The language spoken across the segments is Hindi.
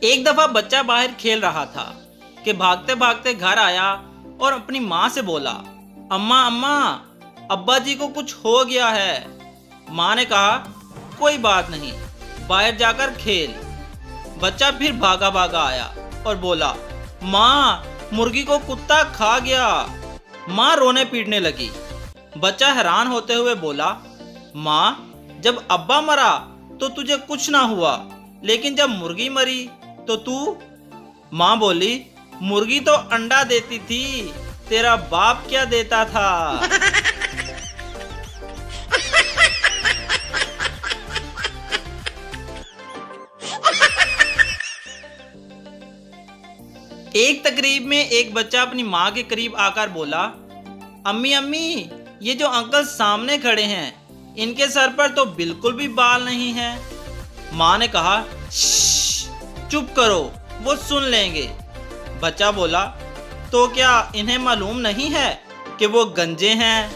एक दफा बच्चा बाहर खेल रहा था कि भागते भागते घर आया और अपनी माँ से बोला, अम्मा अम्मा, अब्बा जी को कुछ हो गया है। माँ ने कहा, कोई बात नहीं, बाहर जाकर खेल। बच्चा फिर भागा भागा आया और बोला, माँ, मुर्गी को कुत्ता खा गया। माँ रोने पीटने लगी। बच्चा हैरान होते हुए बोला, माँ, जब अब्बा मरा तो तुझे कुछ ना हुआ, लेकिन जब मुर्गी मरी तो तू। माँ बोली, मुर्गी तो अंडा देती थी, तेरा बाप क्या देता था। एक तकरीब में एक बच्चा अपनी माँ के करीब आकर बोला, अम्मी अम्मी, ये जो अंकल सामने खड़े हैं, इनके सर पर तो बिल्कुल भी बाल नहीं हैं। माँ ने कहा, चुप करो, वो सुन लेंगे। बच्चा बोला, तो क्या इन्हें मालूम नहीं है कि वो गंजे हैं।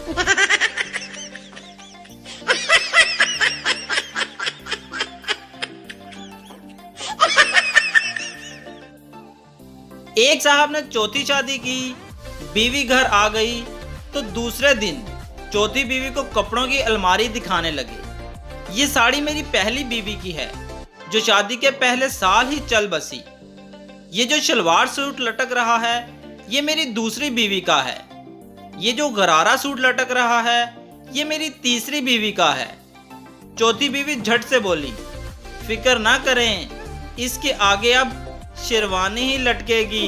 एक साहब ने चौथी शादी की, बीवी घर आ गई तो दूसरे दिन चौथी बीवी को कपड़ों की अलमारी दिखाने लगे। ये साड़ी मेरी पहली बीवी की है, जो शादी के पहले साल ही चल बसी। ये जो शलवार सूट लटक रहा है, ये मेरी दूसरी बीवी का है। ये जो गरारा सूट लटक रहा है, ये मेरी तीसरी बीवी का है। चौथी बीवी झट से बोली, फिक्र ना करें, इसके आगे अब शेरवानी ही लटकेगी।